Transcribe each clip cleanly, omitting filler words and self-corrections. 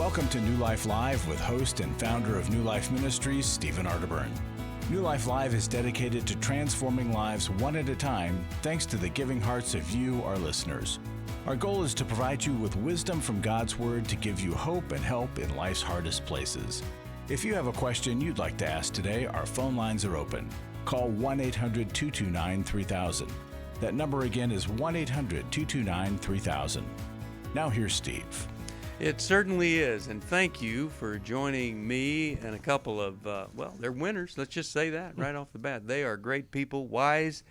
Welcome to New Life Live with host and founder of New Life Ministries, Stephen Arterburn. New Life Live is dedicated to transforming lives one at a time, thanks to the giving hearts of you, our listeners. Our goal is to provide you with wisdom from God's Word to give you hope and help in life's hardest places. If you have a question you'd like to ask today, our phone lines are open. Call 1-800-229-3000. That number again is 1-800-229-3000. Now here's Steve. It certainly is, and thank you for joining me and a couple of, they're winners. Let's just say that right off the bat. They are great people, wise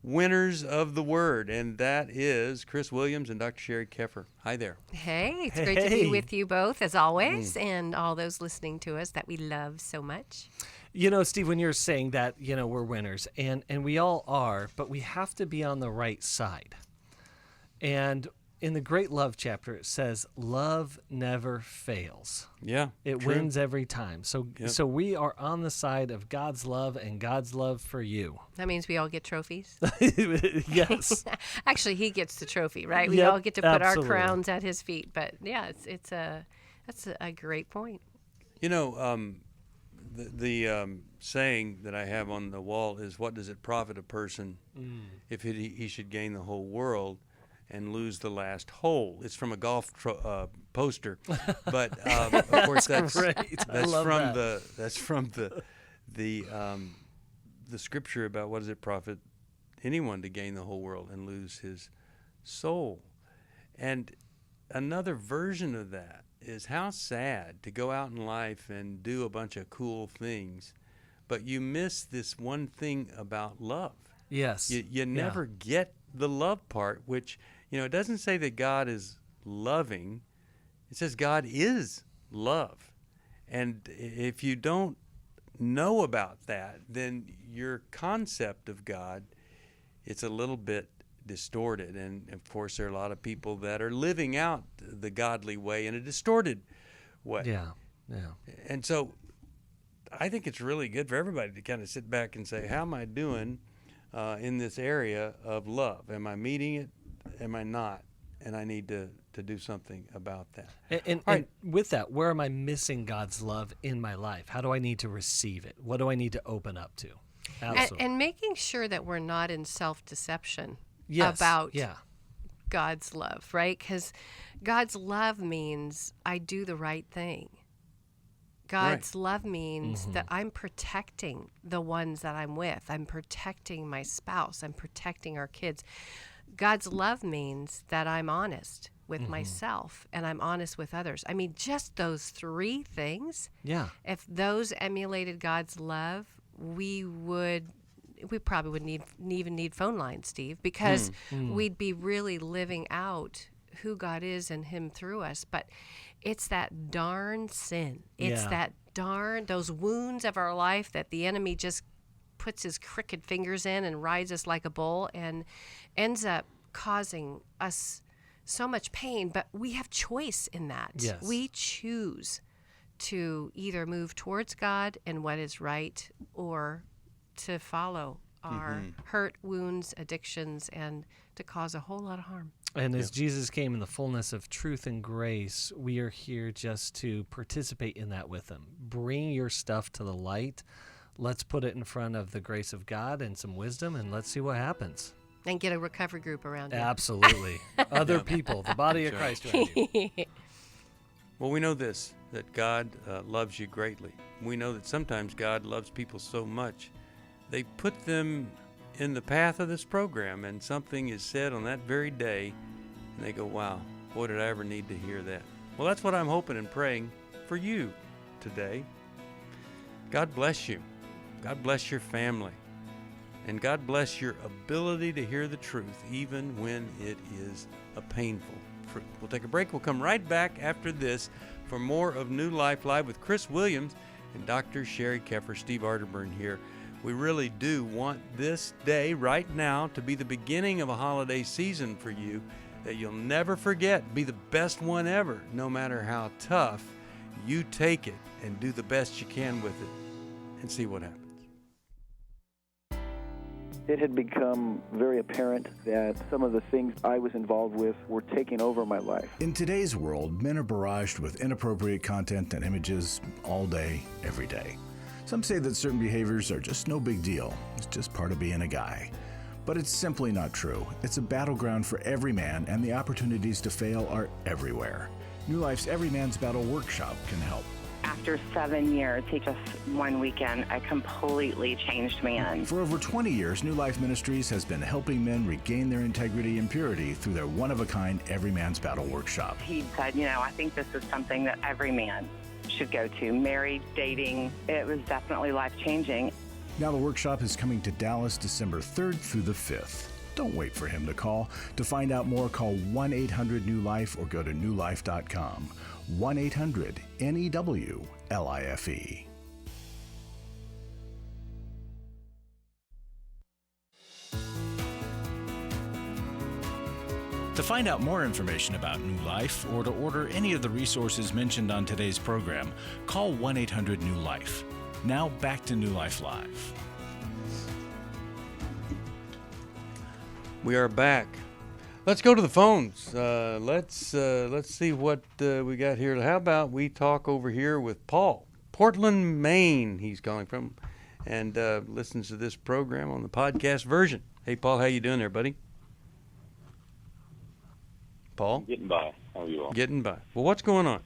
winners of the Word, and that is Chris Williams and Dr. Sherry Keffer. Hi there. Hey, it's great to be with you both, as always, and all those listening to us that we love so much. You know, Steve, when you're saying that, we're winners, and we all are, but we have to be on the right side. And in the Great Love chapter, it says, love never fails. Yeah, it true. wins every time. So we are on the side of God's love and God's love for you. That means we all get trophies? Yes. Actually, he gets the trophy, right? We all get to put absolutely. Our crowns at his feet. But yeah, that's a great point. You know, the saying that I have on the wall is, what does it profit a person if he should gain the whole world and lose the last hole? It's from a golf poster, but of course that's from the scripture about what does it profit anyone to gain the whole world and lose his soul. And another version of that is, how sad to go out in life and do a bunch of cool things, but you miss this one thing about love. Yes. You never get the love part, which, it doesn't say that God is loving. It says God is love. And if you don't know about that, then your concept of God, it's a little bit distorted. And of course, there are a lot of people that are living out the godly way in a distorted way. Yeah. And so I think it's really good for everybody to kind of sit back and say, how am I doing in this area of love? Am I meeting it? Am I not? And I need to do something about that. And with that, where am I missing God's love in my life? How do I need to receive it? What do I need to open up to? Absolutely. And making sure that we're not in self-deception about God's love, right? Because God's love means I do the right thing. God's love means that I'm protecting the ones that I'm with. I'm protecting my spouse. I'm protecting our kids. God's love means that I'm honest with myself and I'm honest with others. I mean, just those three things. Yeah. If those emulated God's love, we probably wouldn't even need phone lines, Steve, because we'd be really living out who God is and Him through us. But it's that darn sin. It's those wounds of our life that the enemy just puts his crooked fingers in and rides us like a bull and ends up causing us so much pain. But we have choice in that. Yes. We choose to either move towards God and what is right, or to follow our hurt, wounds, addictions, and to cause a whole lot of harm. And as Jesus came in the fullness of truth and grace, we are here just to participate in that with Him. Bring your stuff to the light. Let's put it in front of the grace of God and some wisdom, and let's see what happens. And get a recovery group around you. Absolutely. Other people, the body of Christ around you. Well, we know this, that God loves you greatly. We know that sometimes God loves people so much, they put them in the path of this program, and something is said on that very day, and they go, wow, boy, did I ever need to hear that. Well, that's what I'm hoping and praying for you today. God bless you. God bless your family. And God bless your ability to hear the truth, even when it is a painful truth. We'll take a break. We'll come right back after this for more of New Life Live with Chris Williams and Dr. Sherry Keffer. Steve Arterburn here. We really do want this day right now to be the beginning of a holiday season for you that you'll never forget. Be the best one ever, no matter how tough. You take it and do the best you can with it and see what happens. It had become very apparent that some of the things I was involved with were taking over my life. In today's world, men are barraged with inappropriate content and images all day, every day. Some say that certain behaviors are just no big deal. It's just part of being a guy. But it's simply not true. It's a battleground for every man, and the opportunities to fail are everywhere. New Life's Every Man's Battle Workshop can help. After 7 years, just one weekend, a completely changed man. For over 20 years, New Life Ministries has been helping men regain their integrity and purity through their one-of-a-kind Every Man's Battle Workshop. He said, I think this is something that every man should go to. Married, dating, it was definitely life-changing. Now the workshop is coming to Dallas December 3rd through the 5th. Don't wait for him to call. To find out more, call 1-800-NEW-LIFE or go to newlife.com. 1-800-NEW-LIFE. To find out more information about New Life or to order any of the resources mentioned on today's program, call 1-800-NEW-LIFE. Now back to New Life Live. We are back. Let's go to the phones. Let's see what we got here. How about we talk over here with Paul, Portland, Maine. He's calling from, and listens to this program on the podcast version. Hey, Paul, how you doing there, buddy? Paul? Getting by. How are you all? Getting by. Well, what's going on?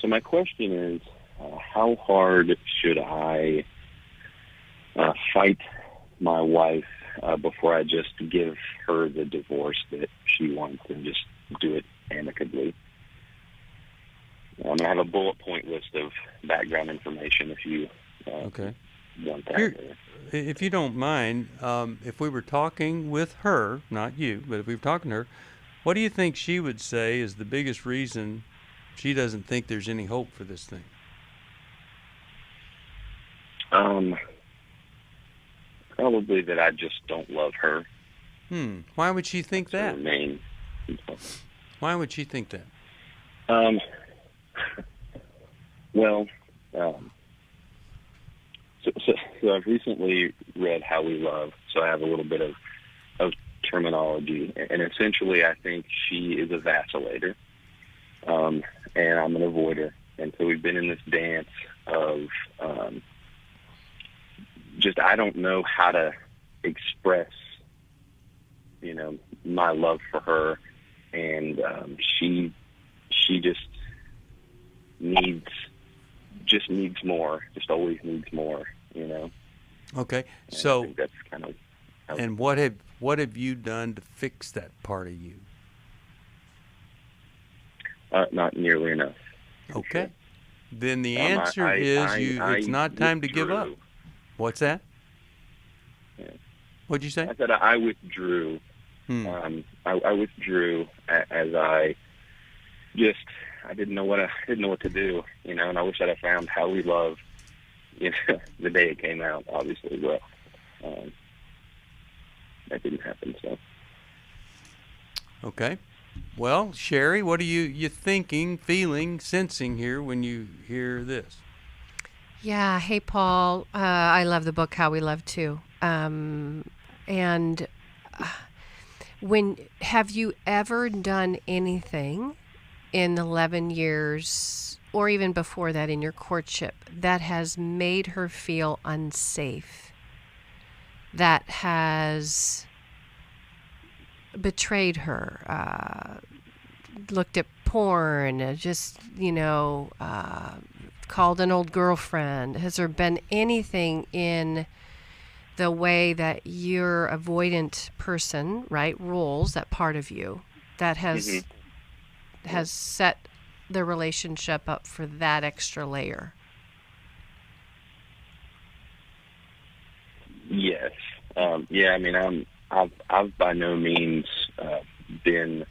So my question is, how hard should I fight my wife before I just give her the divorce that she wants and just do it amicably? I have a bullet point list of background information if you okay. want that. Here, if you don't mind, if we were talking with her, not you, but if we were talking to her, what do you think she would say is the biggest reason she doesn't think there's any hope for this thing? Probably that I just don't love her. Why would she think that? Her main. Why would she think that? Well, so I've recently read How We Love, so I have a little bit of terminology, and essentially I think she is a vacillator, and I'm an avoider, and so we've been in this dance of just I don't know how to express, my love for her, and she just needs more, just always needs more, Okay, and so I think that's kind of how and what have you done to fix that part of you? not nearly enough. Okay, then the answer it's not time to give up. What's that? Yeah. What'd you say? I said I withdrew. I withdrew as I didn't know what to do, and I wish I'd have found How We Love, the day it came out, obviously, but that didn't happen. So. Okay. Well, Sherry, what are you thinking, feeling, sensing here when you hear this? Yeah. Hey, Paul. I love the book How We Love too. And have you ever done anything in 11 years or even before that in your courtship that has made her feel unsafe, that has betrayed her, looked at porn, just, called an old girlfriend? Has there been anything in the way that your avoidant person, right, rules, that part of you, that has set the relationship up for that extra layer? Yes. Yeah. I mean, I've by no means been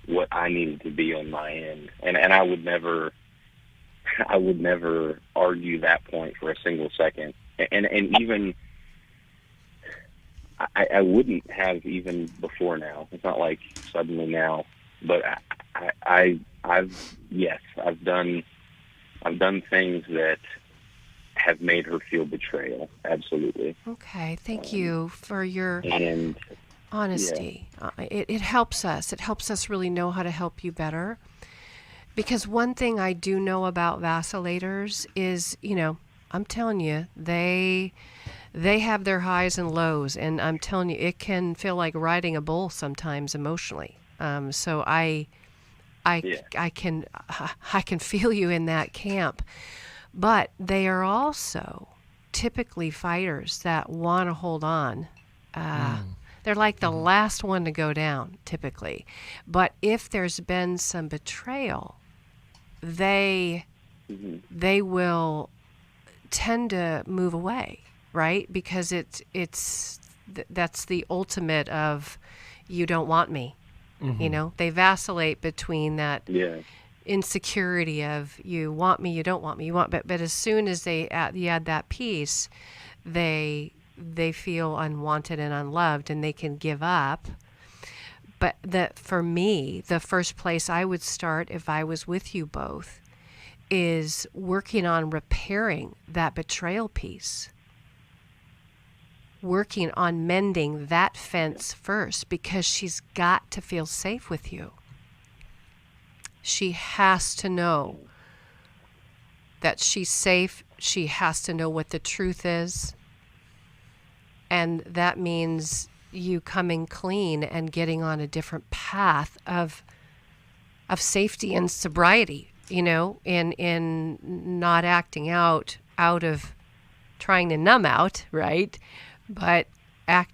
what I needed to be on my end, and I would never argue that point for a single second, and even I wouldn't have even before now. It's not like suddenly now, but I've done things that have made her feel betrayal. Absolutely. Okay, thank you for your And honesty. It helps us. It helps us really know how to help you better. Because one thing I do know about vacillators is, I'm telling you, they have their highs and lows, and I'm telling you, it can feel like riding a bull sometimes emotionally. So I can feel you in that camp. But they are also typically fighters that want to hold on. They're like the last one to go down, typically. But if there's been some betrayal, they will tend to move away, right? Because that's the ultimate of, you don't want me. They vacillate between that insecurity of, you want me, you don't want me, you want. But as soon as you add that piece, they feel unwanted and unloved, and they can give up. But for me, the first place I would start if I was with you both is working on repairing that betrayal piece. Working on mending that fence first, because she's got to feel safe with you. She has to know that she's safe. She has to know what the truth is. And that means you coming clean and getting on a different path of safety and sobriety, in not acting out of trying to numb out, right? But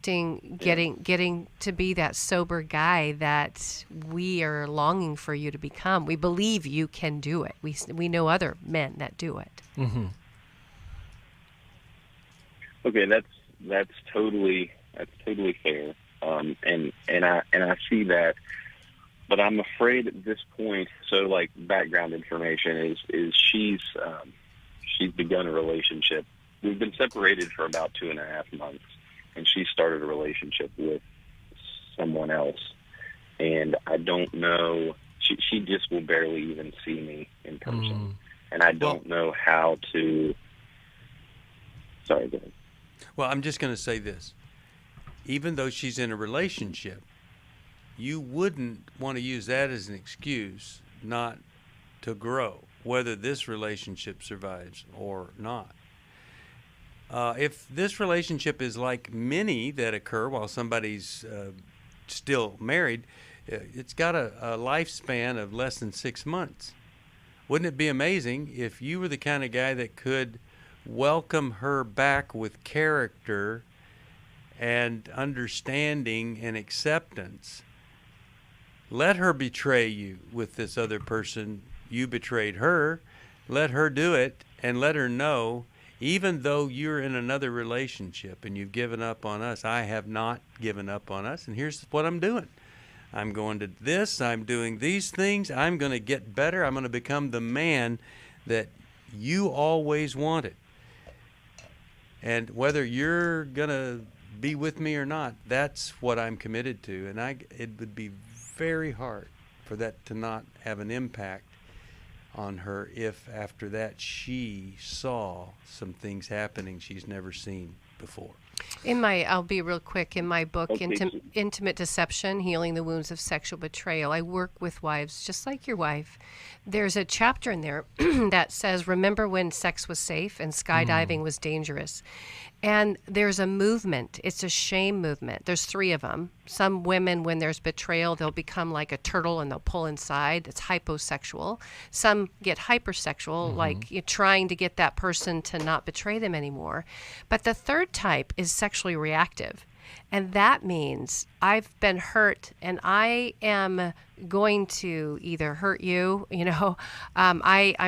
getting to be that sober guy that we are longing for you to become. We believe you can do it. We know other men that do it. Mm-hmm. Okay, that's totally fair, and I see that, but I'm afraid at this point. So, like, background information is she's begun a relationship. We've been separated for about 2.5 months, and she started a relationship with someone else, and I don't know. She just will barely even see me in person, and I don't know how to. Sorry, go ahead. Well, I'm just going to say this. Even though she's in a relationship, you wouldn't want to use that as an excuse not to grow, whether this relationship survives or not. If this relationship is like many that occur while somebody's still married, it's got a lifespan of less than 6 months. Wouldn't it be amazing if you were the kind of guy that could welcome her back with character and understanding and acceptance? Let her betray you with this other person. You betrayed her. Let her do it, and let her know, even though you're in another relationship and you've given up on us, I have not given up on us, and here's what I'm doing. I'm going to this. I'm doing these things. I'm going to get better. I'm going to become the man that you always wanted. And whether you're going to be with me or not, that's what I'm committed to. And it would be very hard for that to not have an impact on her if after that she saw some things happening she's never seen before. I'll be real quick, in my book, Intimate Deception, Healing the Wounds of Sexual Betrayal, I work with wives just like your wife. There's a chapter in there that says, remember when sex was safe and skydiving was dangerous. And there's a movement. It's a shame movement. There's 3 of them. Some women, when there's betrayal, they'll become like a turtle and they'll pull inside. It's hyposexual. Some get hypersexual, like you're trying to get that person to not betray them anymore. But the third type is sexually reactive. And that means I've been hurt and I am going to either hurt you, I'm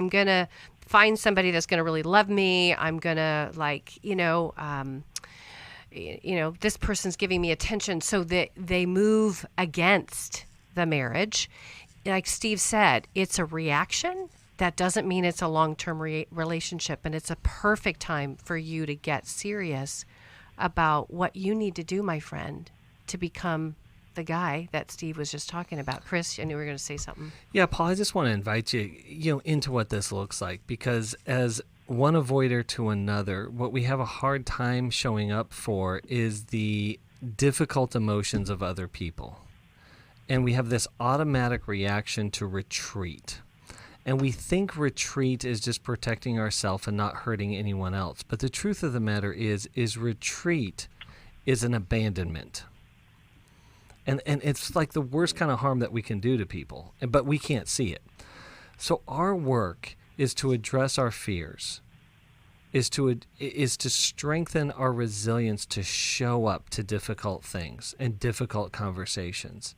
going to find somebody that's going to really love me. I'm going to this person's giving me attention, so that they move against the marriage. Like Steve said, it's a reaction. That doesn't mean it's a long-term relationship, and it's a perfect time for you to get serious about what you need to do, my friend, to become the guy that Steve was just talking about. Chris, I knew you were going to say something. Yeah, Paul, I just want to invite you, into what this looks like, because as one avoider to another, what we have a hard time showing up for is the difficult emotions of other people. And we have this automatic reaction to retreat. And we think retreat is just protecting ourselves and not hurting anyone else. But the truth of the matter is retreat is an abandonment. And it's like the worst kind of harm that we can do to people, but we can't see it. So our work is to address our fears, is to strengthen our resilience to show up to difficult things and difficult conversations,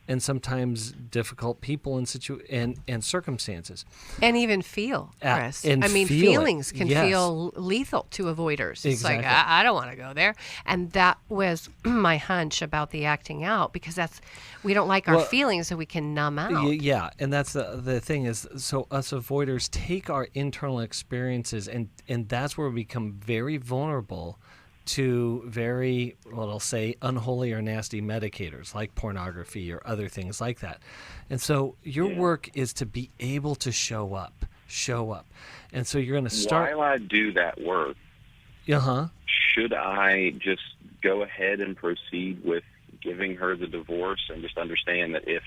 and sometimes difficult people and circumstances. And even feel, Chris. Feelings can feel lethal to avoiders. It's Exactly. like, I don't want to go there. And that was my hunch about the acting out, because we don't like our feelings, so we can numb out. Yeah, and that's the thing is, so us avoiders take our internal experiences, and that's where we become very vulnerable to very, what I'll say, unholy or nasty medicators like pornography or other things like that. And so your work is to be able to show up. And so you're going to start. While I do that work, should I just go ahead and proceed with giving her the divorce and just understand that if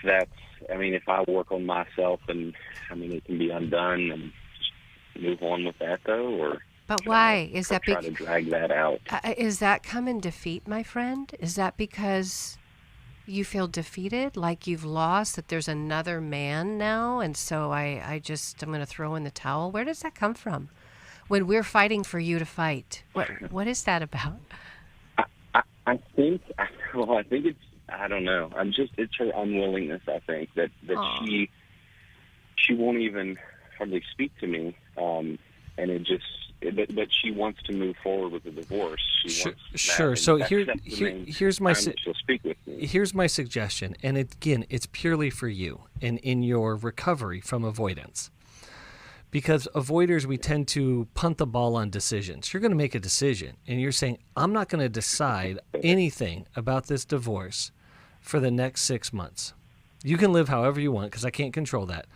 that's, if I work on myself and, it can be undone and just move on with that though, or... But why? Is that try to drag that out? Is that come in defeat, my friend? Is that because you feel defeated, like you've lost, that there's another man now, and so I'm going to throw in the towel? Where does that come from? When we're fighting for you to fight, what is that about? I think it's, I don't know. It's her unwillingness. I think that she won't even hardly speak to me, and it just. But she wants to move forward with the divorce. Sure. So here's my she'll speak with me. Here's my suggestion, and it's purely for you and in your recovery from avoidance. Because avoiders, we tend to punt the ball on decisions. You're going to make a decision, and you're saying, I'm not going to decide anything about this divorce for the next 6 months. You can live however you want, because I can't control that.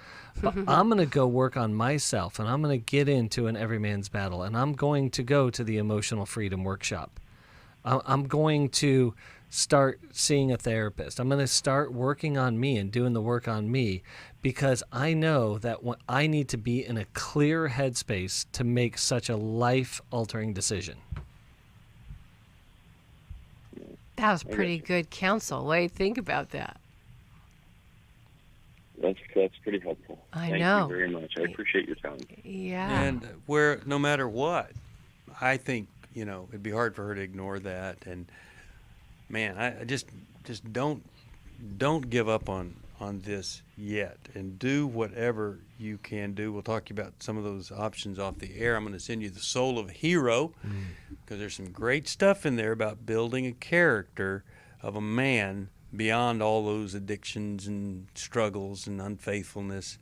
But I'm going to go work on myself, and I'm going to get into an every man's battle, and I'm going to go to the emotional freedom workshop. I'm going to start seeing a therapist. I'm going to start working on me and doing the work on me, because I know that I need to be in a clear headspace to make such a life-altering decision. That was pretty good counsel. What do you think about that? That's pretty helpful. I Thank know. you very much. I appreciate your time. Yeah. And no matter what, I think, it'd be hard for her to ignore that. And man, I just don't give up on this yet, and do whatever you can do. We'll talk about some of those options off the air. I'm going to send you The Soul of a Hero, because there's some great stuff in there about building a character of a man beyond all those addictions and struggles and unfaithfulness.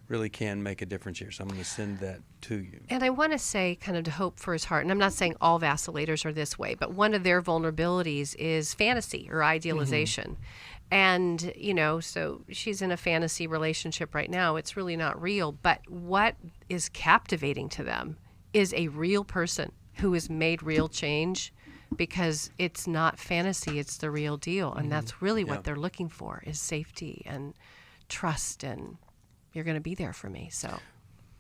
Really can make a difference here. So I'm going to send that to you. And I want to say, kind of to hope for his heart, and I'm not saying all vacilators are this way, but one of their vulnerabilities is fantasy or idealization. And, so she's in a fantasy relationship right now. It's really not real. But what is captivating to them is a real person who has made real change, because it's not fantasy, it's the real deal. And that's really what they're looking for, is safety and trust, and you're going to be there for me. So,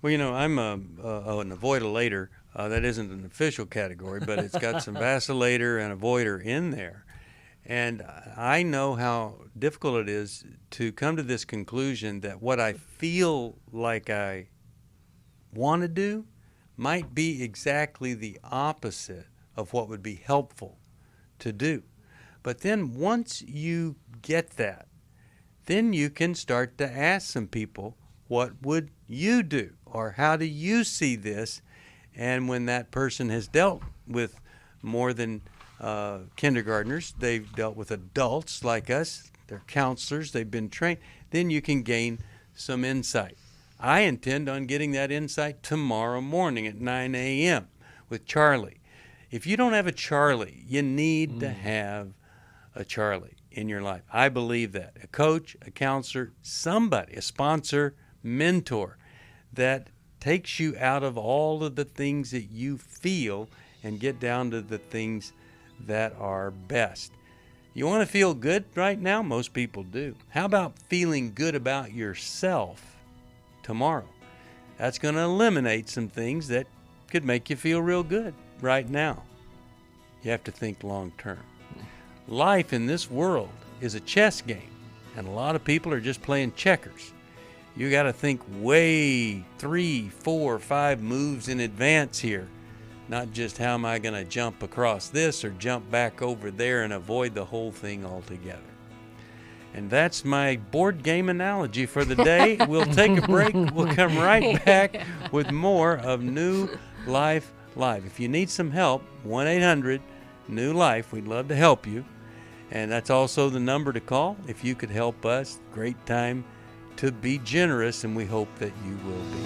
well, I'm an avoider. That isn't an official category, but it's got some vacillator and avoider in there. And I know how difficult it is to come to this conclusion that what I feel like I want to do might be exactly the opposite of what would be helpful to do. But then once you get that, then you can start to ask some people, what would you do? Or how do you see this? And when that person has dealt with more than kindergartners, they've dealt with adults like us, they're counselors, they've been trained, then you can gain some insight. I intend on getting that insight tomorrow morning at 9 a.m. with Charlie. If you don't have a Charlie, you need to have a Charlie in your life. I believe that. A coach, a counselor, somebody, a sponsor, mentor that takes you out of all of the things that you feel and get down to the things that are best. You want to feel good right now? Most people do. How about feeling good about yourself tomorrow? That's going to eliminate some things that could make you feel real good right now. You have to think long term. Life in this world is a chess game, and a lot of people are just playing checkers. You got to think way 3, 4, 5 moves in advance here. Not just how am I going to jump across this or jump back over there and avoid the whole thing altogether. And that's my board game analogy for the day. We'll take a break. We'll come right back with more of New Life Live. If you need some help, 1-800-NEW LIFE. We'd love to help you. And that's also the number to call if you could help us. Great time to be generous, and we hope that you will be.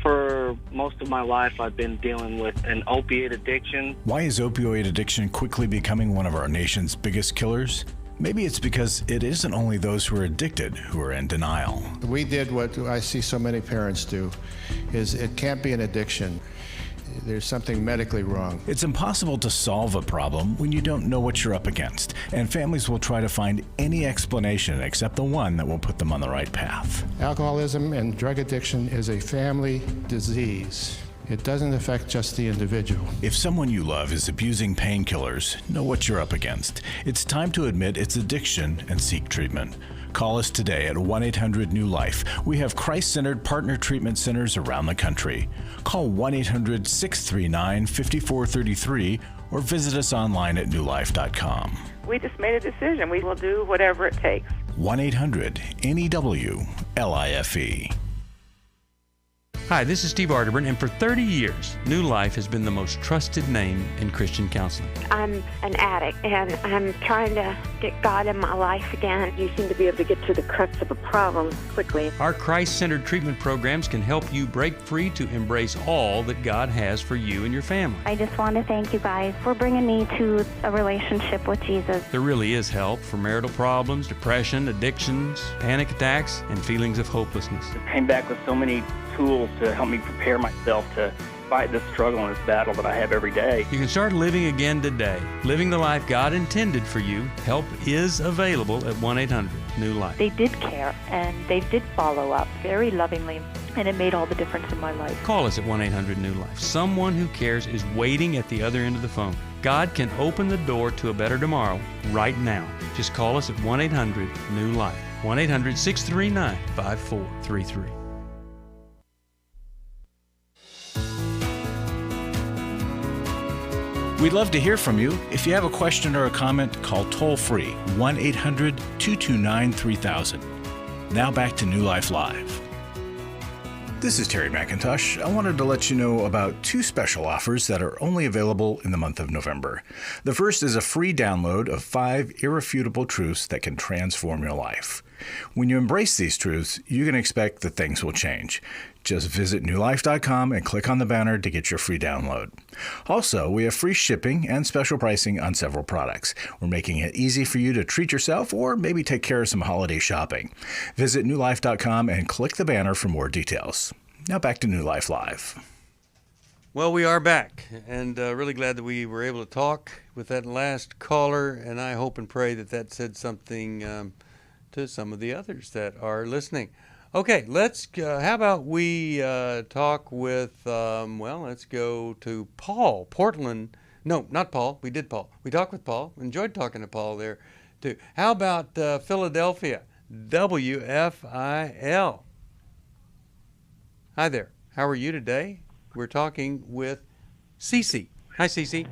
For most of my life, I've been dealing with an opiate addiction. Why is opioid addiction quickly becoming one of our nation's biggest killers? Maybe it's because it isn't only those who are addicted who are in denial. We did what I see so many parents do, is it can't be an addiction. There's something medically wrong. It's impossible to solve a problem when you don't know what you're up against, and families will try to find any explanation except the one that will put them on the right path. Alcoholism and drug addiction is a family disease. It doesn't affect just the individual. If someone you love is abusing painkillers, know what you're up against. It's time to admit it's addiction and seek treatment. Call us today at 1-800-NEW-LIFE. We have Christ-centered partner treatment centers around the country. Call 1-800-639-5433 or visit us online at newlife.com. We just made a decision. We will do whatever it takes. 1-800-NEW-LIFE. Hi, this is Steve Arterburn, and for 30 years, New Life has been the most trusted name in Christian counseling. I'm an addict, and I'm trying to get God in my life again. You seem to be able to get to the crux of a problem quickly. Our Christ-centered treatment programs can help you break free to embrace all that God has for you and your family. I just want to thank you guys for bringing me to a relationship with Jesus. There really is help for marital problems, depression, addictions, panic attacks, and feelings of hopelessness. I came back with so many tools to help me prepare myself to fight this struggle and this battle that I have every day. You can start living again today, living the life God intended for you. Help is available at 1-800-NEW-LIFE. They did care, and they did follow up very lovingly, and it made all the difference in my life. Call us at 1-800-NEW-LIFE. Someone who cares is waiting at the other end of the phone. God can open the door to a better tomorrow right now. Just call us at 1-800-NEW-LIFE. 1-800-639-5433. We'd love to hear from you. If you have a question or a comment, call toll-free 1-800-229-3000. Now back to New Life Live. This is Terry McIntosh. I wanted to let you know about 2 special offers that are only available in the month of November. The first is a free download of 5 irrefutable truths that can transform your life. When you embrace these truths, you can expect that things will change. Just visit newlife.com and click on the banner to get your free download. Also, we have free shipping and special pricing on several products. We're making it easy for you to treat yourself or maybe take care of some holiday shopping. Visit newlife.com and click the banner for more details. Now back to New Life Live. Well, we are back, and really glad that we were able to talk with that last caller, and I hope and pray that that said something to some of the others that are listening. Okay, let's. How about we talk with? Let's go to Paul, Portland. No, not Paul. We did Paul. We talked with Paul. Enjoyed talking to Paul there, too. How about Philadelphia, WFIL? Hi there. How are you today? We're talking with Cece. Hi, Cece.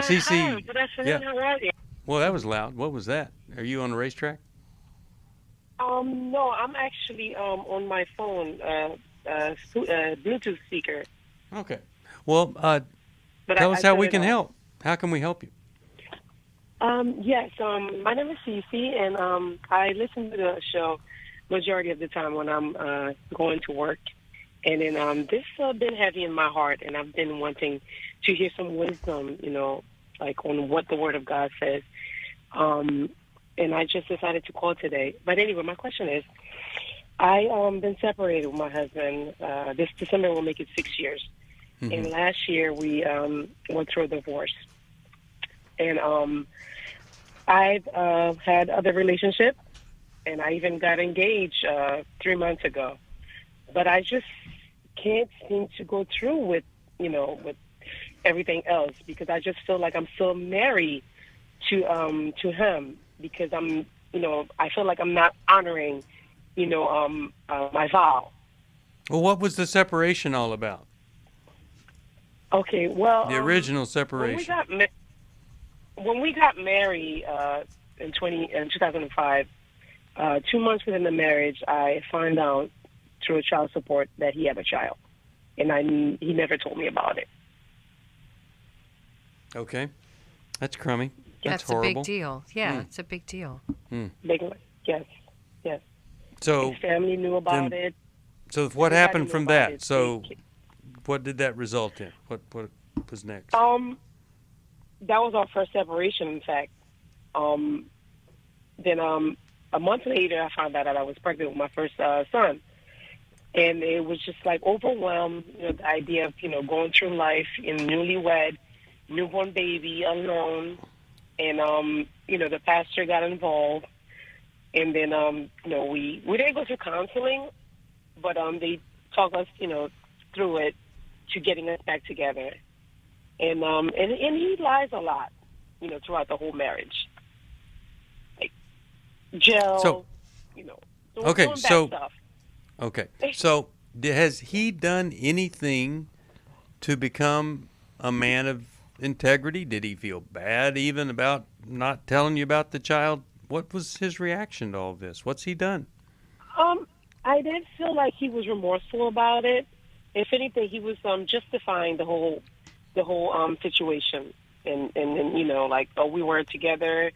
Cece. Hi, good afternoon. How are you? Well, that was loud. What was that? Are you on the racetrack? No, I'm actually on my phone, Bluetooth speaker. Okay. Well, tell us how we can help. How can we help you? Yes, my name is Cece, and I listen to the show majority of the time when I'm going to work. And then this has been heavy in my heart, and I've been wanting to hear some wisdom, like on what the Word of God says. and I just decided to call today. But anyway, my question is, I been separated with my husband. This December will make it 6 years. Mm-hmm. And last year we went through a divorce. And I've had other relationships, and I even got engaged 3 months ago. But I just can't seem to go through with everything else, because I just feel like I'm still married to him, because I feel like I'm not honoring, my vow. Well, what was the separation all about? Okay, well, the original separation. When we got married in 2005, 2 months within the marriage, I found out through child support that he had a child, and he never told me about it. Okay, that's crummy. That's a horrible. big deal. Yeah, it's a big deal. Big, yes. So his family knew about it. So what happened from that? So what did that result in? What was next? That was our first separation, in fact. Then a month later, I found out that I was pregnant with my first son. And it was just like overwhelmed, the idea of, going through life in newlywed, newborn baby, alone. And, the pastor got involved. And then, we didn't go through counseling, but they talked us, through it to getting us back together. And he lies a lot, throughout the whole marriage. Like, jail, okay, doing bad stuff. Okay, so has he done anything to become a man of integrity? Did he feel bad even about not telling you about the child? What was his reaction to all this? What's he done? I didn't feel like he was remorseful about it. If anything, he was justifying the whole situation, and like, oh, we weren't together.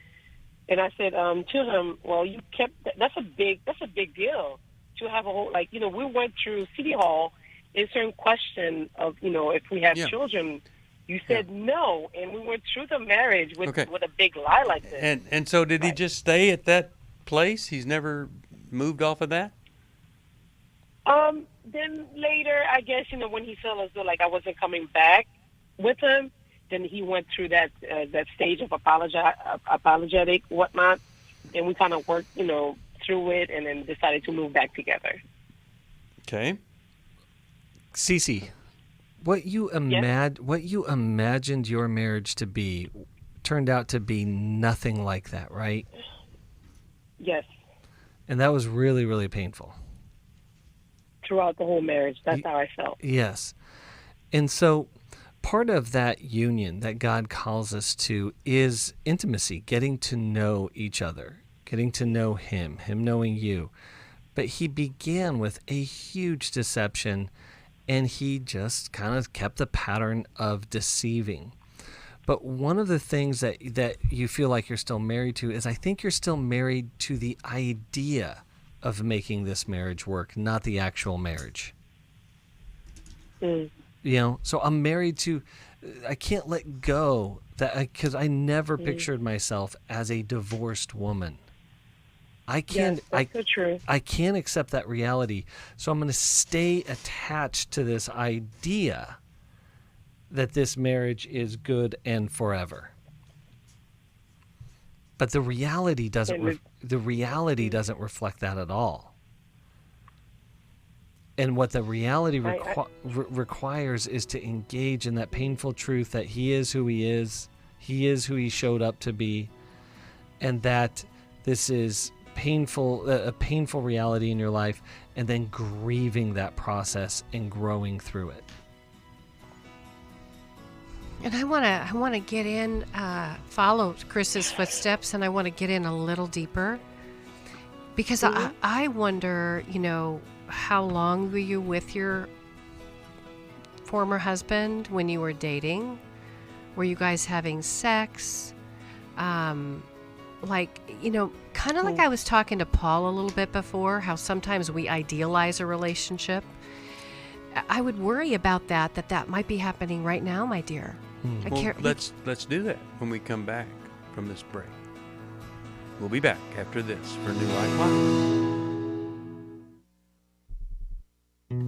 And I said to him, well, you kept that's a big deal to have a whole, like, we went through City Hall, answering question of, if we have children. You said no, and we went through the marriage with a big lie like this. And so did he just stay at that place? He's never moved off of that? Then later, I guess, when he felt as though like I wasn't coming back with him, then he went through that stage of apologetic whatnot, and we kind of worked, through it, and then decided to move back together. Okay. Cece, what you imagined your marriage to be turned out to be nothing like that, right? Yes. And that was really, really painful. Throughout the whole marriage, that's how I felt. Yes. And so part of that union that God calls us to is intimacy, getting to know each other, getting to know him knowing you. But he began with a huge deception, and he just kind of kept the pattern of deceiving. But one of the things that you feel like you're still married to is, I think you're still married to the idea of making this marriage work, not the actual marriage. So I'm married to, I can't let go, because I never pictured myself as a divorced woman. I can't. Yes, that's so true. I can't accept that reality. So I'm going to stay attached to this idea that this marriage is good and forever. But the reality doesn't. Doesn't reflect that at all. And what the reality requires is to engage in that painful truth that he is who he is who he showed up to be, and that this is a painful reality in your life, and then grieving that process and growing through it. And I want to get in, follow Chris's footsteps, and I want to get in a little deeper, because I wonder, how long were you with your former husband when you were dating? Were you guys having sex? Kind of like I was talking to Paul a little bit before, how sometimes we idealize a relationship. I would worry about that might be happening right now, my dear. Let's do that when we come back from this break. We'll be back after this for New Life Live.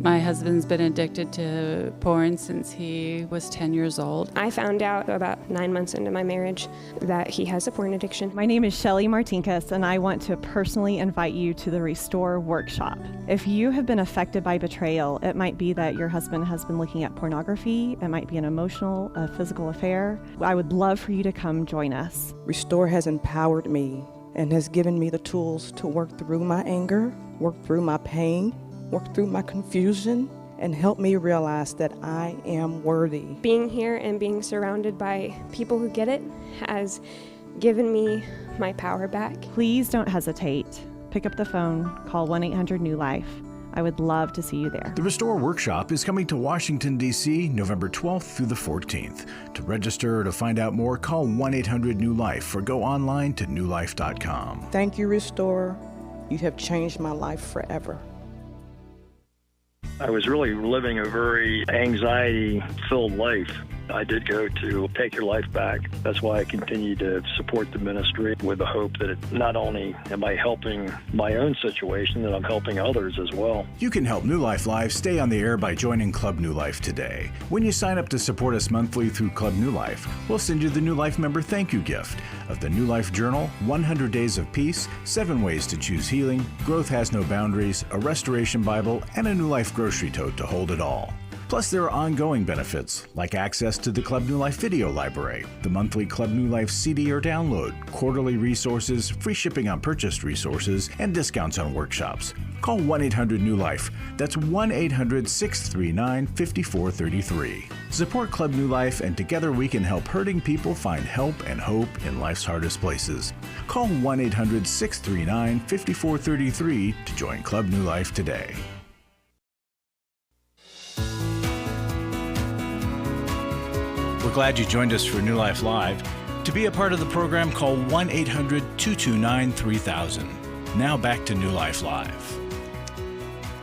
My husband's been addicted to porn since he was 10 years old. I found out about 9 months into my marriage that he has a porn addiction. My name is Shelly Martinkus, and I want to personally invite you to the Restore Workshop. If you have been affected by betrayal, it might be that your husband has been looking at pornography, it might be an emotional, a physical affair. I would love for you to come join us. Restore has empowered me and has given me the tools to work through my anger, work through my pain, work through my confusion, and help me realize that I am worthy. Being here and being surrounded by people who get it has given me my power back. Please don't hesitate. Pick up the phone, call 1-800-NEW-LIFE. I would love to see you there. The Restore Workshop is coming to Washington, D.C., November 12th through the 14th. To register or to find out more, call 1-800-NEW-LIFE or go online to newlife.com. Thank you, Restore. You have changed my life forever. I was really living a very anxiety-filled life. I did go to Take Your Life Back. That's why I continue to support the ministry with the hope that not only am I helping my own situation, that I'm helping others as well. You can help New Life Live stay on the air by joining Club New Life today. When you sign up to support us monthly through Club New Life, we'll send you the New Life member thank you gift of the New Life Journal, 100 Days of Peace, 7 Ways to Choose Healing, Growth Has No Boundaries, a Restoration Bible, and a New Life grocery tote to hold it all. Plus, there are ongoing benefits, like access to the Club New Life video library, the monthly Club New Life CD or download, quarterly resources, free shipping on purchased resources, and discounts on workshops. Call 1-800-NEW-LIFE. That's 1-800-639-5433. Support Club New Life, and together we can help hurting people find help and hope in life's hardest places. Call 1-800-639-5433 to join Club New Life today. We're glad you joined us for New Life Live. To be a part of the program, call 1-800-229-3000. Now back to New Life Live.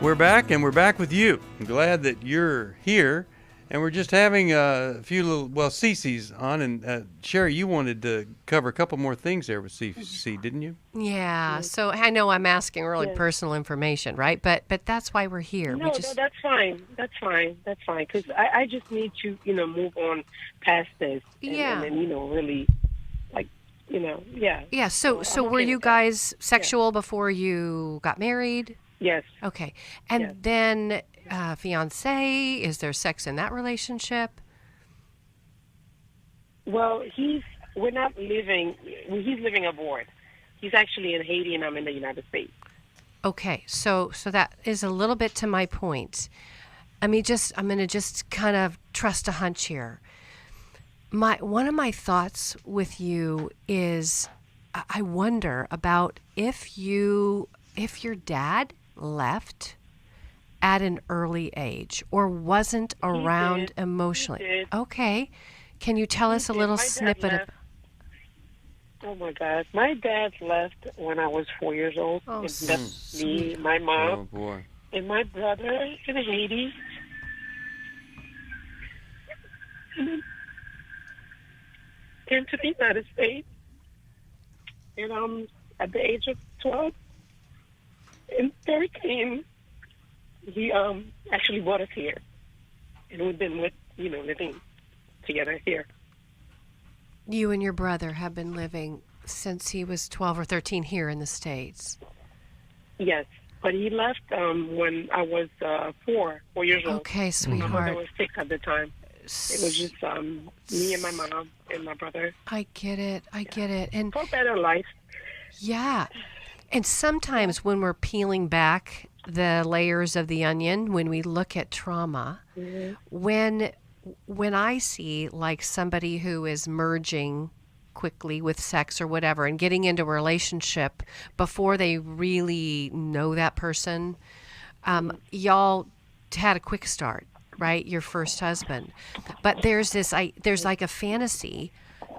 We're back, and we're back with you. I'm glad that you're here, and we're just having a few little, Cece's on, and Sherry, you wanted to cover a couple more things there with Cece, didn't you? Yeah, so I know I'm asking really personal information, right? But that's why we're here. No, that's fine. That's fine, because I just need to, move on past this. And then, really, yeah. Yeah, so were you guys sexual before you got married? Yes. Okay. And then fiance, is there sex in that relationship? Well, we're not living, he's living abroad. He's actually in Haiti and I'm in the United States. Okay. So that is a little bit to my point. I'm going to just kind of trust a hunch here. One of my thoughts with you is I wonder about if your dad left at an early age or wasn't around emotionally. Okay. Can you tell us a little snippet of... Oh my God. My dad left when I was 4 years old. Oh, and left me, my mom, and my brother in Haiti. Came to the United States. And at the age of 12 and 13, he actually brought us here. And we've been living together here. You and your brother have been living since he was 12 or 13 here in the States. Yes, but he left when I was 4 years old. Okay, sweetheart. My mother was 6 at the time. It was just me and my mom and my brother. I get it. And for better life. Yeah. And sometimes when we're peeling back the layers of the onion, when we look at trauma, when I see like somebody who is merging quickly with sex or whatever and getting into a relationship before they really know that person, y'all had a quick start, right? Your first husband. But there's like a fantasy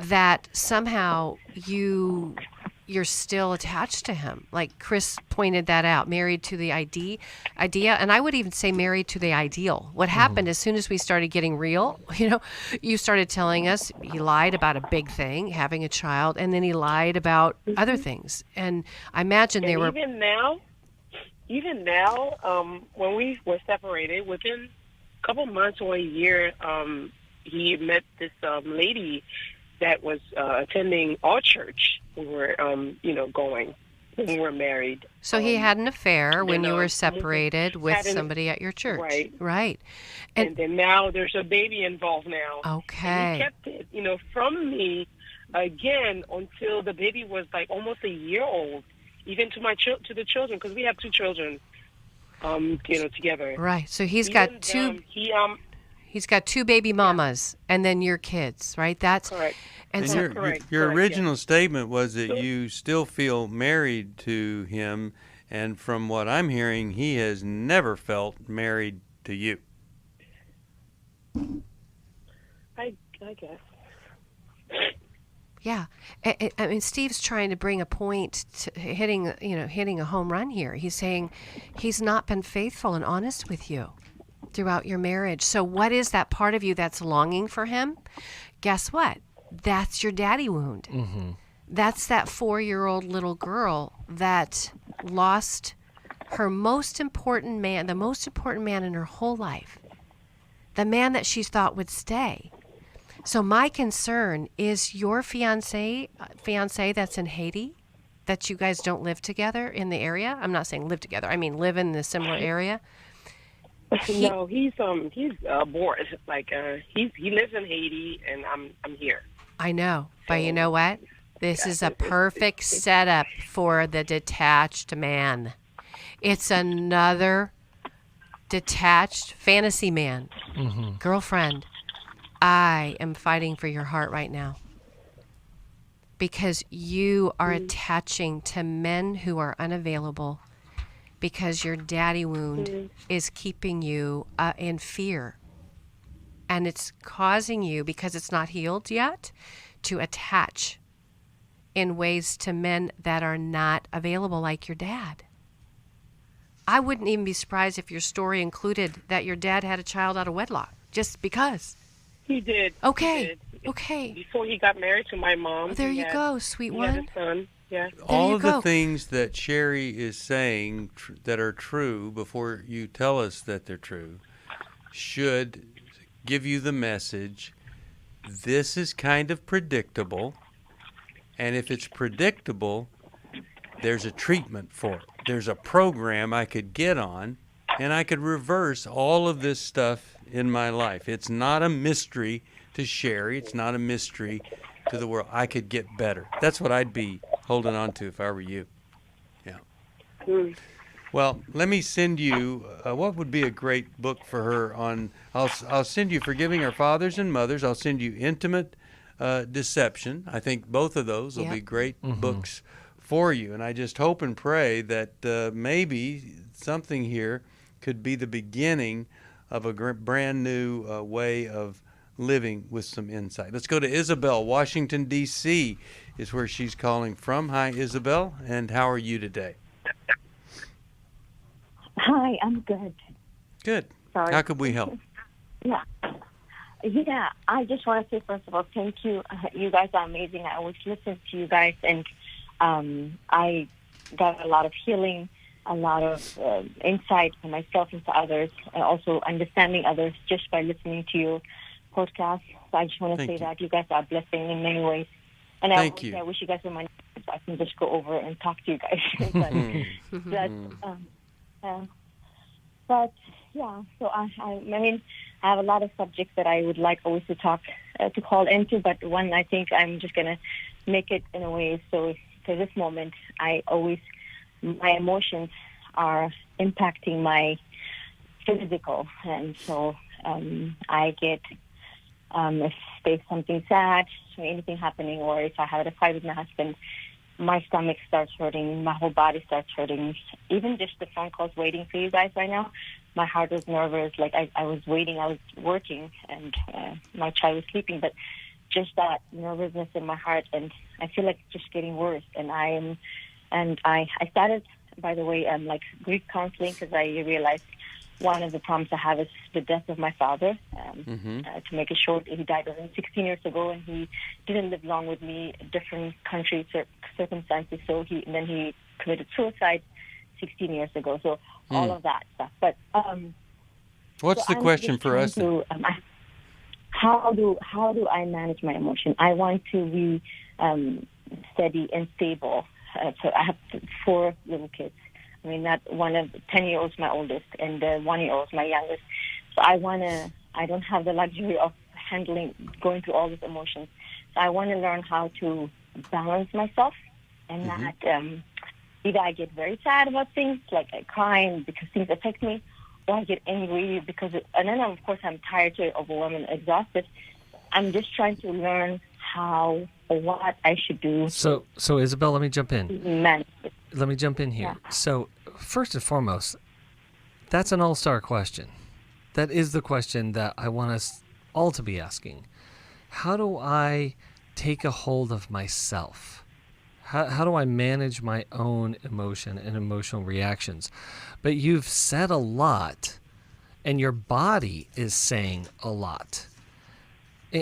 that somehow your you're still attached to him. Like Chris pointed that out, married to the idea, and I would even say married to the ideal. What happened as soon as we started getting real, you started telling us he lied about a big thing, having a child, and then he lied about other things. And I imagine they were... Even now, when we were separated, within a couple months or a year, he met this lady that was attending our church. We were, going when we were married. So he had an affair when you were separated with somebody at your church. Right. And then now there's a baby involved now. Okay. And he kept it, from me again until the baby was like almost a year old. Even to the children, because we have 2 children, together. Right. So he's got two. He's got 2 baby mamas, and then your kids, right? That's correct. And your original statement was that you still feel married to him, and from what I'm hearing, he has never felt married to you. I guess. Yeah, I mean, Steve's trying to bring a point to hitting a home run here. He's saying he's not been faithful and honest with you throughout your marriage. So what is that part of you that's longing for him? Guess what? That's your daddy wound. Mm-hmm. That's that 4-year-old little girl that lost her most important man, the most important man in her whole life, the man that she thought would stay. So my concern is your fiance that's in Haiti, that you guys don't live together in the area. I'm not saying live together. I mean live in the similar area. No, he's bored. Like he lives in Haiti, and I'm here. I know, but you know what? This is a perfect setup for the detached man. It's another detached fantasy man, girlfriend. I am fighting for your heart right now because you are attaching to men who are unavailable because your daddy wound is keeping you in fear. And it's causing you, because it's not healed yet, to attach in ways to men that are not available, like your dad. I wouldn't even be surprised if your story included that your dad had a child out of wedlock, just because. He did. Okay. He did. Okay. Before he got married to my mom. Oh, there you go, sweet one. He had a son. Yeah. All of the things that Sherry is saying that are true, before you tell us that they're true, should give you the message, this is kind of predictable, and if it's predictable, there's a treatment for it. There's a program I could get on, and I could reverse all of this stuff in my life. It's not a mystery to Sherry. It's not a mystery to the world. I could get better. That's what I'd be holding on to if I were you. Yeah. Well, let me send you, what would be a great book for her on, I'll send you Forgiving Our Fathers and Mothers. I'll send you Intimate Deception. I think both of those will be great books for you. And I just hope and pray that maybe something here could be the beginning of a brand new way of living with some insight. Let's go to Isabel. Washington, D.C. is where she's calling from. Hi, Isabel, and how are you today? Hi, I'm good. Good. Sorry. How could we help? Yeah, I just want to say, first of all, thank you. You guys are amazing. I always listen to you guys, and I got a lot of healing, a lot of insight for myself and to others, and also understanding others just by listening to your podcast. So I just want to say that you guys are a blessing in many ways. And I wish you guys were my neighbors so I can just go over and talk to you guys. But yeah, so I mean, I have a lot of subjects that I would like always to talk, to call into, but one I think I'm just going to make it in a way so to this moment, my emotions are impacting my physical, and so I get, if there's something sad, anything happening, or if I have a fight with my husband, my stomach starts hurting, my whole body starts hurting. Even just the phone calls waiting for you guys right now, my heart was nervous. Like I was waiting, I was working, and my child was sleeping. But just that nervousness in my heart, and I feel like it's just getting worse. And I started, by the way, like Greek counseling, because I realized one of the problems I have is the death of my father. To make it short, he died 16 years ago, and he didn't live long with me. Different country circumstances, so then he committed suicide 16 years ago. So all of that stuff. But what's the question for us? How do I manage my emotion? I want to be steady and stable. So I have 4 little kids. I mean, not one of 10-year-olds, my oldest, and 1-year-old's my youngest. So I don't have the luxury of going through all these emotions. So I want to learn how to balance myself and not, either I get very sad about things, like I cry because things affect me, or I get angry and then of course I'm tired, overwhelmed, and exhausted. I'm just trying to learn how or what I should do. So Isabel, let me jump in. Let me jump in here. Yeah. So first and foremost, that's an all-star question. That is the question that I want us all to be asking. How do I take a hold of myself? How do I manage my own emotion and emotional reactions? But you've said a lot, and your body is saying a lot.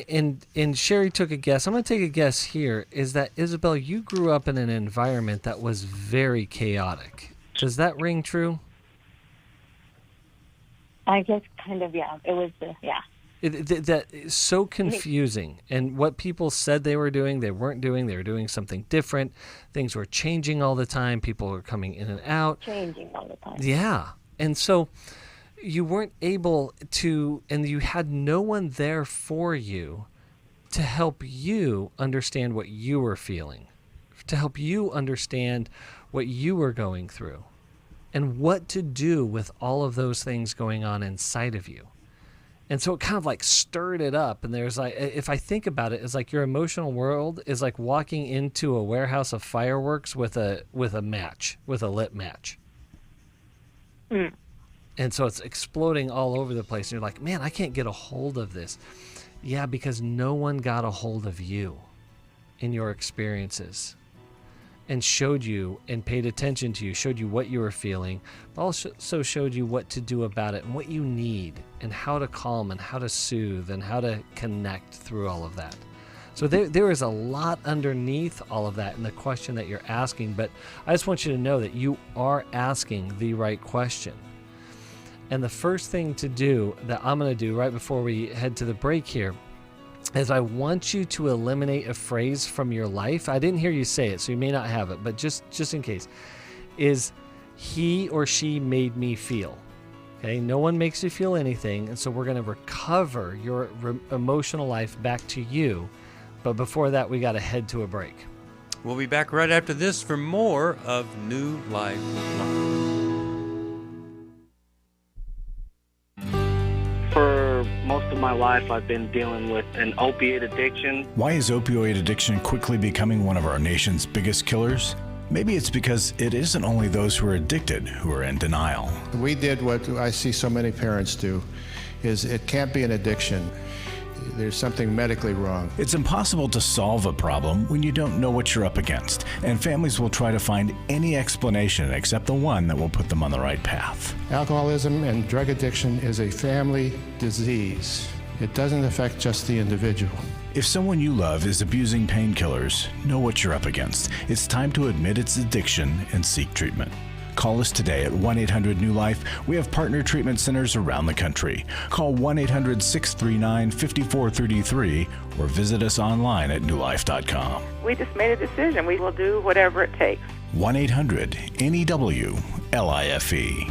And Sherry took a guess. I'm going to take a guess here, is that, Isabel, you grew up in an environment that was very chaotic. Does that ring true? I guess kind of, yeah. It was, yeah. That is so confusing. And what people said they were doing, they weren't doing. They were doing something different. Things were changing all the time. People were coming in and out. Changing all the time. Yeah. And so you weren't able to, and you had no one there for you to help you understand what you were feeling, to help you understand what you were going through, and what to do with all of those things going on inside of you. And so it kind of like stirred it up. And there's like, if I think about it, it's like your emotional world is like walking into a warehouse of fireworks with a match, with a lit match. Mm. And so it's exploding all over the place. And you're like, man, I can't get a hold of this. Yeah, because no one got a hold of you in your experiences and showed you and paid attention to you, showed you what you were feeling, but also showed you what to do about it and what you need and how to calm and how to soothe and how to connect through all of that. So there is a lot underneath all of that in the question that you're asking, but I just want you to know that you are asking the right question. And the first thing to do that I'm going to do right before we head to the break here is I want you to eliminate a phrase from your life. I didn't hear you say it, so you may not have it, but just in case, is he or she made me feel. Okay, no one makes you feel anything, and so we're going to recover your emotional life back to you. But before that, we got to head to a break. We'll be back right after this for more of New Life. For most of my life, I've been dealing with an opiate addiction. Why is opioid addiction quickly becoming one of our nation's biggest killers? Maybe it's because it isn't only those who are addicted who are in denial. We did what I see so many parents do, is it can't be an addiction. There's something medically wrong. It's impossible to solve a problem when you don't know what you're up against, and families will try to find any explanation except the one that will put them on the right path. Alcoholism and drug addiction is a family disease. It doesn't affect just the individual. If someone you love is abusing painkillers, know what you're up against. It's time to admit its addiction and seek treatment. Call us today at 1-800-NEW-LIFE. We have partner treatment centers around the country. Call 1-800-639-5433 or visit us online at newlife.com. We just made a decision. We will do whatever it takes. 1-800-NEW-LIFE.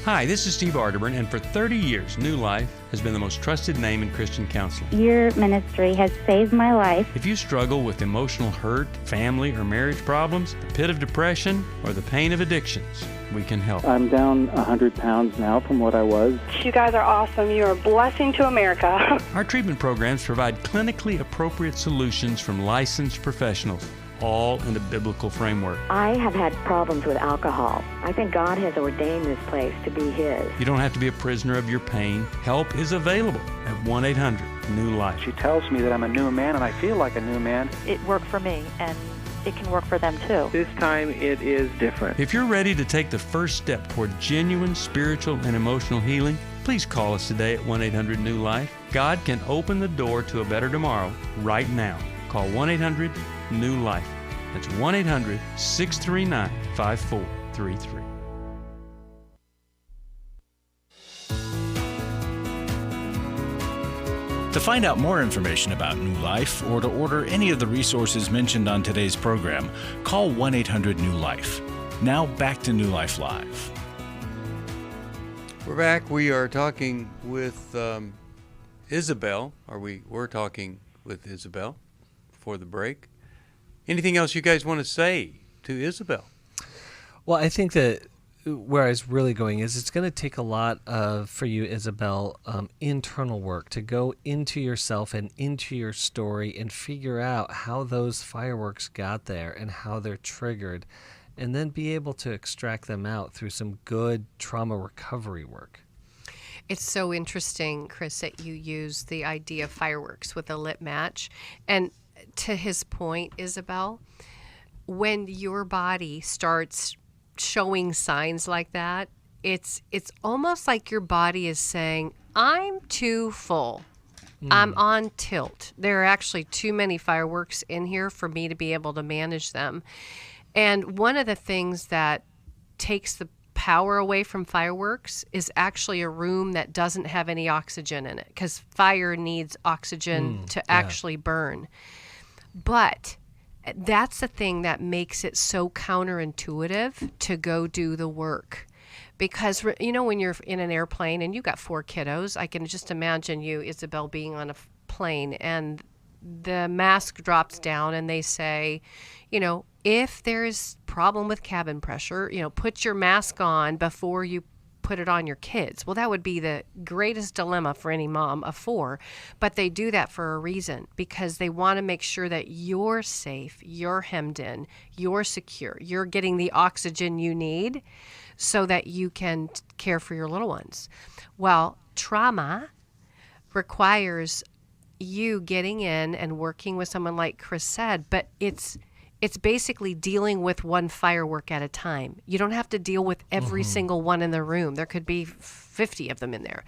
Hi, this is Steve Arterburn, and for 30 years, New Life has been the most trusted name in Christian counseling. Your ministry has saved my life. If you struggle with emotional hurt, family or marriage problems, the pit of depression, or the pain of addictions, we can help. I'm down 100 pounds now from what I was. You guys are awesome. You are a blessing to America. Our treatment programs provide clinically appropriate solutions from licensed professionals, all in a biblical framework. I have had problems with alcohol. I think God has ordained this place to be His. You don't have to be a prisoner of your pain. Help is available at 1-800-NEW-LIFE. She tells me that I'm a new man, and I feel like a new man. It worked for me, and it can work for them too. This time it is different. If you're ready to take the first step toward genuine spiritual and emotional healing, please call us today at 1-800-NEW-LIFE. God can open the door to a better tomorrow right now. Call 1-800-NEW-LIFE. That's 1-800-639-5433. To find out more information about New Life or to order any of the resources mentioned on today's program, call 1-800-NEW-LIFE. Now back to New Life Live. We're back. We are talking with Isabel, or we were talking with Isabel before the break. Anything else you guys want to say to Isabel? Well, I think that where I was really going is it's going to take a lot of, for you, Isabel, internal work to go into yourself and into your story and figure out how those fireworks got there and how they're triggered, and then be able to extract them out through some good trauma recovery work. It's so interesting, Chris, that you use the idea of fireworks with a lit match. And to his point, Isabel, when your body starts showing signs like that, it's almost like your body is saying, I'm too full. I'm on tilt. There are actually too many fireworks in here for me to be able to manage them. And one of the things that takes the power away from fireworks is actually a room that doesn't have any oxygen in it, because fire needs oxygen to actually burn. But that's the thing that makes it so counterintuitive to go do the work. Because, you know, when you're in an airplane and you got 4 kiddos, I can just imagine you, Isabel, being on a plane and the mask drops down and they say, you know, if there's problem with cabin pressure, you know, put your mask on before you put it on your kids. Well, that would be the greatest dilemma for any mom of 4, but they do that for a reason, because they want to make sure that you're safe, you're hemmed in, you're secure, you're getting the oxygen you need so that you can care for your little ones. Well, trauma requires you getting in and working with someone like Chris said, but it's basically dealing with one firework at a time. You don't have to deal with every single one in the room. There could be 50 of them in there.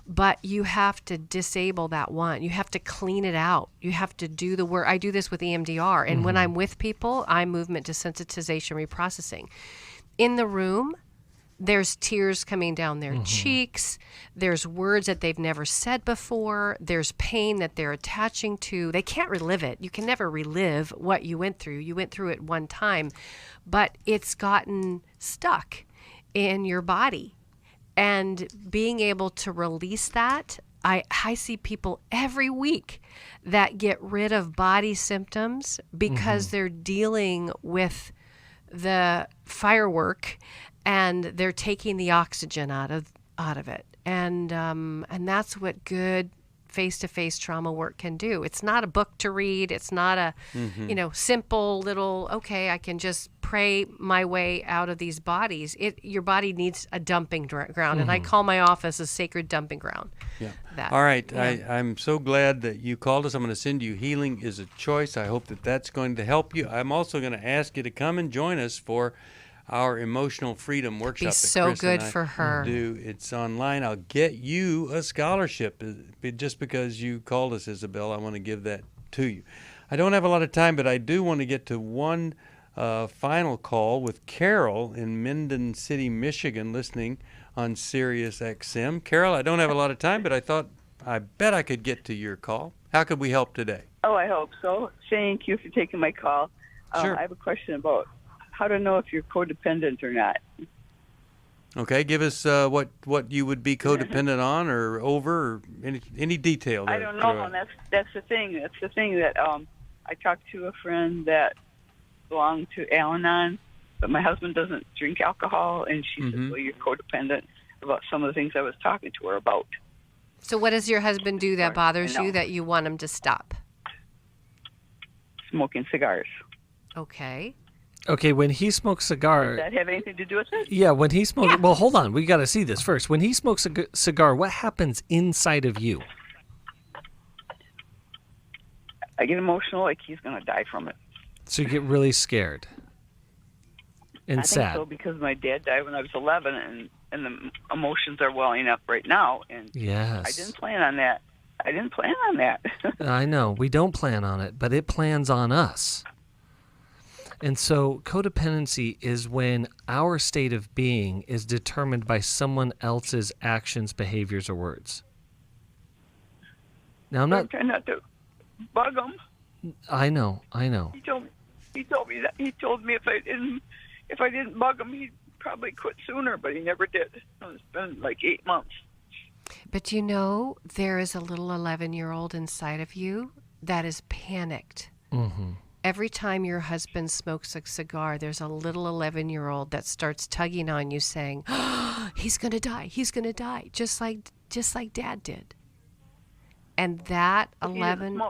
But you have to disable that one. You have to clean it out. You have to do the work. I do this with EMDR. And when I'm with people, I'm movement desensitization reprocessing. In the room, there's tears coming down their cheeks. There's words that they've never said before. There's pain that they're attaching to. They can't relive it. You can never relive what you went through. You went through it one time, but it's gotten stuck in your body. And being able to release that, I see people every week that get rid of body symptoms because they're dealing with the firework and they're taking the oxygen out of it, and that's what good face-to-face trauma work can do. It's not a book to read. It's not a simple little I can just pray my way out of these bodies. Your body needs a dumping ground, and I call my office a sacred dumping ground. Yeah. That, all right. Yeah. I'm so glad that you called us. I'm going to send you Healing is a Choice. I hope that that's going to help you. I'm also going to ask you to come and join us for our Emotional Freedom Workshop. Be so good for her. It's online. I'll get you a scholarship. Just because you called us, Isabel, I want to give that to you. I don't have a lot of time, but I do want to get to one final call with Carol in Minden City, Michigan, listening on Sirius XM. Carol, I don't have a lot of time, but I bet I could get to your call. How could we help today? Oh, I hope so. Thank you for taking my call. Sure. I have a question about how to know if you're codependent or not. Okay, give us what you would be codependent on or over, or any detail there. I don't know. That's the thing. That's the thing that I talked to a friend that belonged to Al-Anon, but my husband doesn't drink alcohol, and she said, well, you're codependent about some of the things I was talking to her about. So what does your husband do that bothers you that you want him to stop? Smoking cigars. Okay. Okay, when he smokes cigar... Does that have anything to do with it? Yeah, when he smokes... Yeah. Well, hold on. We got to see this first. When he smokes a cigar, what happens inside of you? I get emotional like he's going to die from it. So you get really scared and sad. I think so, because my dad died when I was 11, and the emotions are welling up right now. And yes. I didn't plan on that. I know. We don't plan on it, but it plans on us. And so codependency is when our state of being is determined by someone else's actions, behaviors, or words. Now, I'm not trying not to bug him. I know. He told me that. He told me if I didn't bug him, he'd probably quit sooner, but he never did. It's been like 8 months. But you know, there is a little 11-year-old inside of you that is panicked. Mm-hmm. Every time your husband smokes a cigar, there's a little 11-year-old that starts tugging on you saying, oh, he's going to die, just like Dad did. And that 11...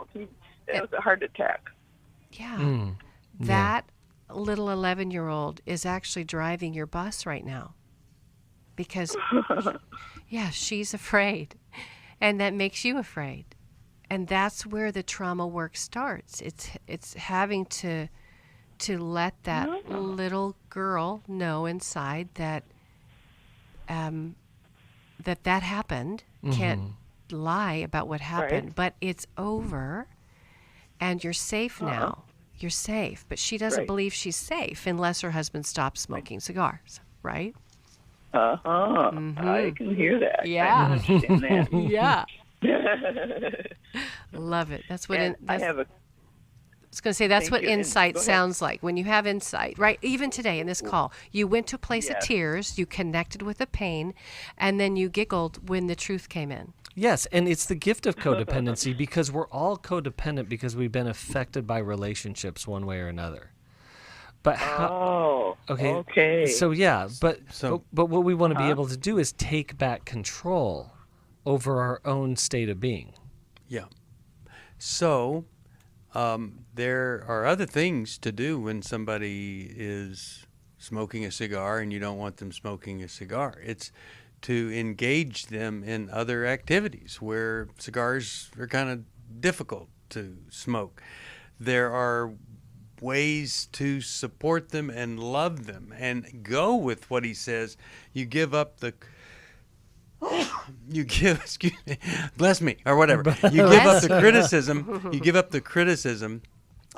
It was a heart attack. Yeah. That little 11-year-old is actually driving your bus right now. Because, yeah, she's afraid. And that makes you afraid. And that's where the trauma work starts. It's having to let that little girl know inside that that happened. Mm-hmm. Can't lie about what happened, but it's over, and you're safe now. You're safe, but she doesn't believe she's safe unless her husband stops smoking cigars, right? Mm-hmm. I can hear that. Yeah. I understand that. Yeah. Love it. That's what I was going to say. That's what insight sounds like. When you have insight, right? Even today in this call, you went to a place of tears, you connected with the pain, and then you giggled when the truth came in. Yes, and it's the gift of codependency because we're all codependent because we've been affected by relationships one way or another. But how? Okay. So yeah, but what we want to be able to do is take back control over our own state of being. Yeah. So there are other things to do when somebody is smoking a cigar and you don't want them smoking a cigar. It's to engage them in other activities where cigars are kind of difficult to smoke. There are ways to support them and love them and go with what he says. You give up the excuse me, bless me, or whatever. You give up the criticism. You give up the criticism,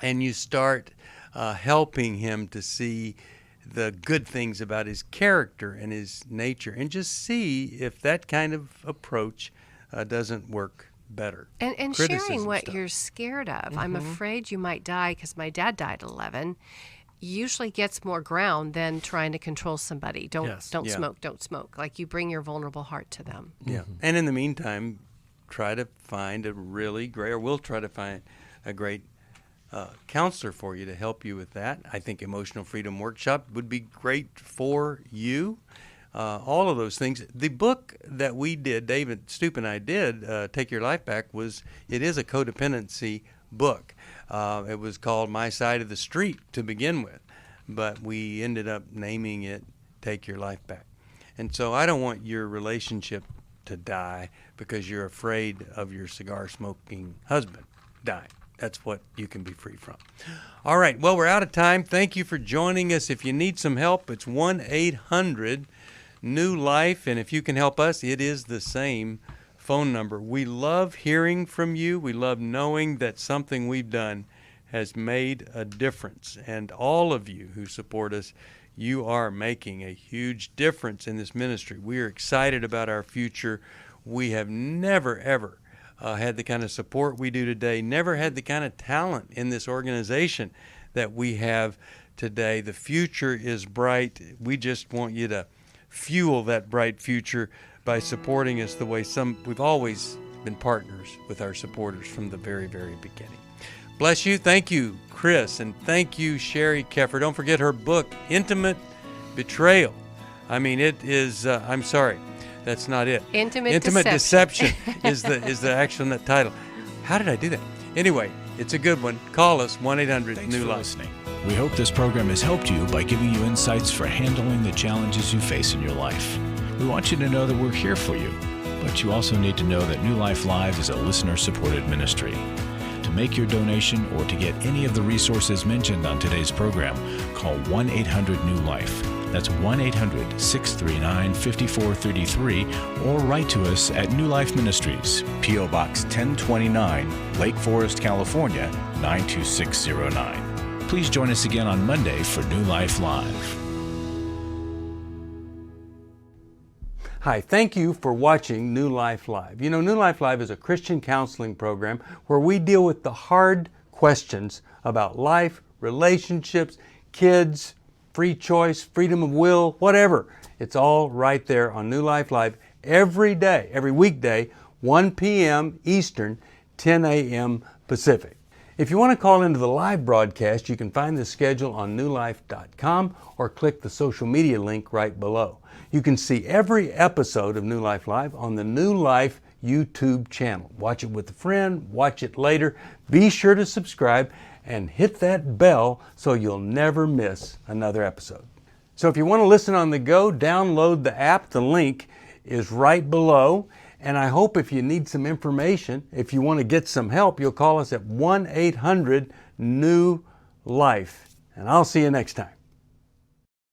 and you start helping him to see the good things about his character and his nature, and just see if that kind of approach doesn't work better. And sharing what you're scared of. I'm afraid you might die because my dad died at 11. Usually gets more ground than trying to control somebody. Don't smoke. Like you bring your vulnerable heart to them. Yeah. And in the meantime, try to find we'll try to find a great counselor for you to help you with that. I think Emotional Freedom Workshop would be great for you. All of those things. The book that we did, David Stoop and I did, Take Your Life Back, it is a codependency book. It was called My Side of the Street to begin with, but we ended up naming it Take Your Life Back. And so I don't want your relationship to die because you're afraid of your cigar-smoking husband dying. That's what you can be free from. All right, well, we're out of time. Thank you for joining us. If you need some help, it's 1-800-NEW-LIFE, and if you can help us, it is the same phone number. We love hearing from you. We love knowing that something we've done has made a difference. And all of you who support us, you are making a huge difference in this ministry. We are excited about our future. We have never, ever had the kind of support we do today, never had the kind of talent in this organization that we have today. The future is bright. We just want you to fuel that bright future by supporting us the way we've always been partners with our supporters from the very, very beginning. Bless you. Thank you, Chris, and thank you, Sherry Keffer. Don't forget her book, Intimate Betrayal. I mean, it is, I'm sorry, that's not it. Intimate Deception is the actual title. How did I do that? Anyway, it's a good one. Call us, 1-800-NEW-LIFE. Thanks for listening. We hope this program has helped you by giving you insights for handling the challenges you face in your life. We want you to know that we're here for you, but you also need to know that New Life Live is a listener-supported ministry. To make your donation or to get any of the resources mentioned on today's program, call 1-800-NEW-LIFE. That's 1-800-639-5433, or write to us at New Life Ministries, P.O. Box 1029, Lake Forest, California, 92609. Please join us again on Monday for New Life Live. Hi, thank you for watching New Life Live. You know, New Life Live is a Christian counseling program where we deal with the hard questions about life, relationships, kids, free choice, freedom of will, whatever. It's all right there on New Life Live every day, every weekday, 1 p.m. Eastern, 10 a.m. Pacific. If you want to call into the live broadcast, you can find the schedule on newlife.com or click the social media link right below. You can see every episode of New Life Live on the New Life YouTube channel. Watch it with a friend, watch it later. Be sure to subscribe and hit that bell so you'll never miss another episode. So if you want to listen on the go, download the app. The link is right below. And I hope if you need some information, if you want to get some help, you'll call us at 1-800-NEW-LIFE. And I'll see you next time.